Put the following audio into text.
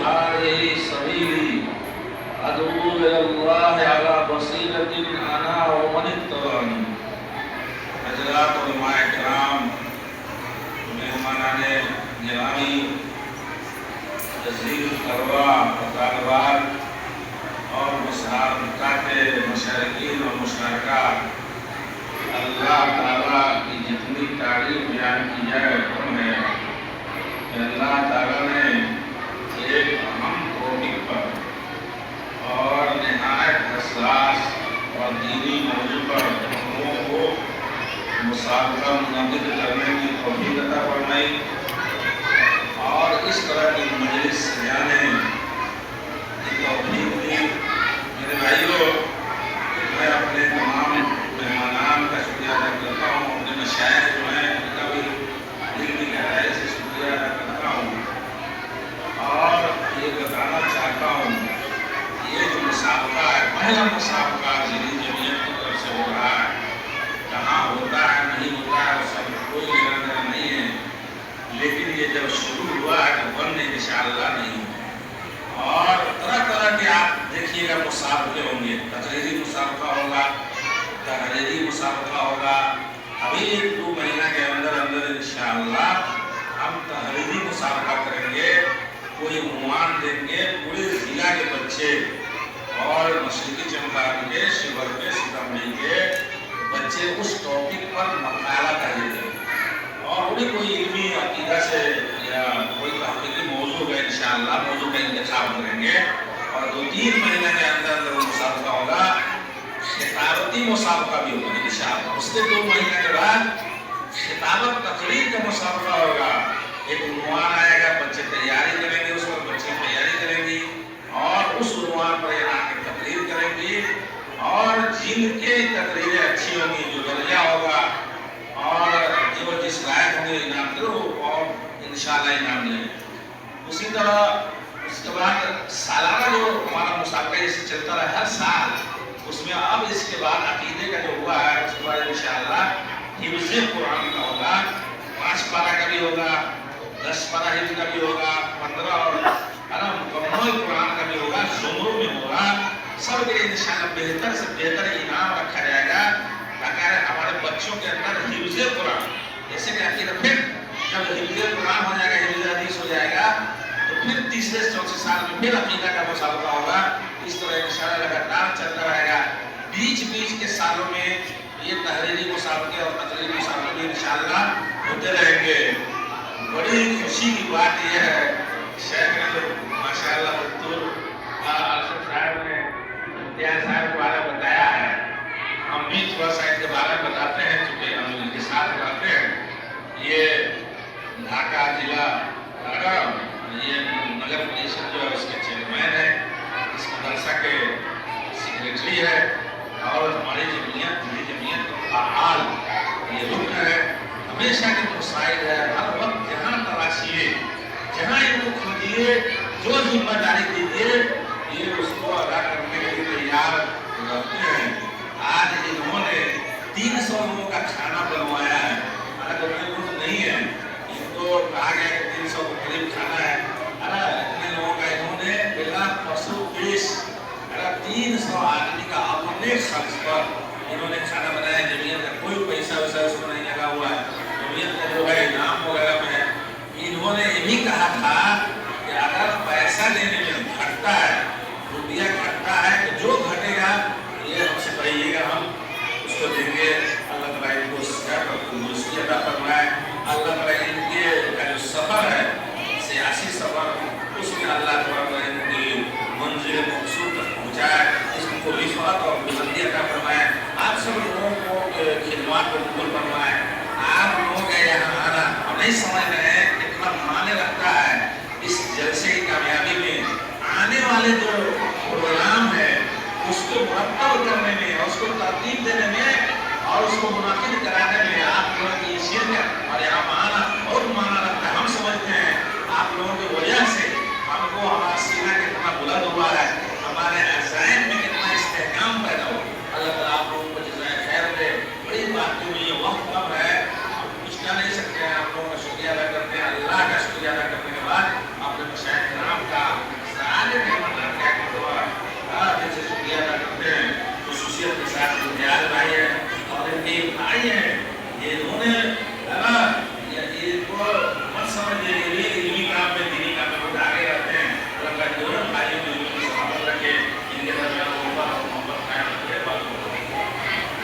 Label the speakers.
Speaker 1: هذه سبيلي ادعو الى الله على بصيرة انا ومن اتبعني. حضرات علماء کرام، مہمانان گرامی، تشریف فرما طالبات اور مسابقات مشارکین و مشارکات، اللہ تعالیٰ کی جتنی تعریف بیان کی جائے کم ہے کہ اللہ تعالیٰ نے ایک اہم ٹاپک پر اور نہایت حساس اور دینی موضوع پر ہم لوگوں کو مسابقہ منعقد کرنے کی توفیق عطا فرمائی، اور اس طرح کی مجلس سجانے کی توفیق دی۔ میرے بھائیوں، میں اپنے تمام مہمانان کا شکریہ ادا کرتا ہوں، اپنے مشائخ جو ہیں ان کا بھی دل کی گہرائی سے شکریہ ادا کرتا ہوں، اور یہ بتانا چاہتا ہوں یہ جو مسابقہ ہے، پہلا مسابقہ ذہنی جمعیت کی طرف سے ہو رہا ہے، کہاں ہوتا ہے نہیں ہوتا ہے اس کا کوئی لینا دینا نہیں ہے، لیکن یہ جب شروع ہوا ہے تو بند انشاءاللہ نہیں ہے۔ اور طرح طرح کے آپ دیکھیے گا مسابقے ہوں گے، تقریری مسابقہ ہوگا، تحریری مسابقہ ہوگا۔ ابھی 1-2 مہینہ کے اندر انشاءاللہ ہم تحریری مسابقہ کریں گے، کوئی عنوان دیں گے، پورے ضلع کے بچے اور مشرقی چمپارن کے، شیور کے، سیتامڑھی کے بچے اس ٹاپک پر مقالہ تحریر کریں گے، اور انہیں کوئی علمی عقیدہ سے یا کوئی تحقیقی موضوع کا انشاءاللہ موضوع کا انتخاب کریں گے، اور 2-3 مہینہ کے اندر مسابقہ ہوگا۔ خطابتی مسابقہ بھی ہوگا انشاءاللہ، اس کے 2 مہینے کے بعد خطابت تقریر کا مسابقہ ہوگا۔ ایک عنوان آئے گا، بچے تیاری کریں گے، اس پر بچے تیاری کریں گی، اور اس عنوان پر یہاں کے تقریر کریں گی، اور جن کے تقریریں اچھی ہوں گی، جو درجہ ہوگا اور جو جس لائق ہوں گے انعام کرو، اور انشاءاللہ انعام لیں۔ اسی طرح اس کے بعد سالانہ جو ہمارا مسابقہ اس سے چلتا رہا ہر سال، اس میں اب اس کے بعد عقیدے کا جو ہوا ہے اس کے بعد انشاءاللہ حفظ قرآن کا ہوگا، 5 پارہ کا بھی ہوگا، 10 پارہ حفظ کا بھی ہوگا، 15 اور مکمل قرآن کا بھی ہوگا، زمروں میں ہوگا۔ سب کے لیے انشاءاللہ بہتر سے بہتر انعام رکھا جائے گا، تاکہ ہمارے بچوں کے اندر حفظ قرآن، جیسے کہ عقیدہ، پھر جب حفظ قرآن ہو جائے گا، حفظ حدیث ہو جائے گا، تو پھر تیسرے چوتھے سال میں پھر عقیدہ کا مسابقہ ہوگا۔ اس طرح انشاءاللہ لگاتار چلتا رہے گا۔ بیچ کے سالوں میں یہ تحریری مسابقے اور تقریری مسابقے بھی انشاءاللہ ہوتے رہیں گے۔ بڑی خوشی کی بات یہ ہے، شیخ نے جو ماشاءاللہ دکتور ارشد صاحب نے امتیاز صاحب کے بارے میں بتایا ہے، ہم بھی تھوڑا سا ان کے بارے میں بتاتے ہیں، چونکہ ہم ان کے ساتھ رہتے ہیں۔ یہ ڈھاکہ ضلع یہ نگر پریشد جو ہے اس کے چیئرمین ہے، اس مدرسہ کے سیکریٹری ہے، اور ہماری جمعیت کا فعال یہ رکن ہے، ہمیشہ کے مسائل ہے، ہر وقت جہاں تلاشیے، جہاں ان کو کھوجیے، جو ذمہ داری دیجیے، یہ اس کو ادا کرنے کے لیے تیار رہتے ہیں۔ آج انہوں نے 300 لوگوں کا کھانا بنوایا ہے، حالانکہ ان کو نہیں ہے، ان کو کہا گیا کہ 300 کو قریب کھانا ہے، اتنے لوگوں کا انہوں نے بلا فصل پیش 300 آدمی کا اپنے خرچ پر انہوں نے کھانا بنایا۔ جمعیت کا کوئی پیسہ ویسا اس کو نہیں لگا ہوا ہے، جمعیت کا جو ہے انعام وغیرہ میں ہے۔ انہوں نے یہ بھی کہا تھا کہ اگر پیسہ دینے میں گھٹتا ہے، روپیہ گھٹتا ہے، تو جو گھٹے گا یہ ہم سے کہیے گا، ہم اس کو دیں گے۔ اللہ تعالیٰ ان کو تندرستی عطا فرمائے۔ اللہ تعالیٰ ان کے کا جو سفر ہے، سیاسی سفر، اس میں اللہ تعالیٰ ان کی منزل مقصود تک پہنچائے، اس کو رفعت اور بلندی عطا فرمائے۔ آپ سب لوگوں کو خدمات کو قبول فرمائے۔ آپ لوگوں کا یہاں آنا ہم نہیں سمجھ رہے ہیں کتنا معنی رکھتا ہے اس جلسے کی کامیابی میں۔ آنے والے جو پروگرام ہے اس کو مرتب کرنے میں، اس کو ترتیب دینے میں، اور اس کو منعقد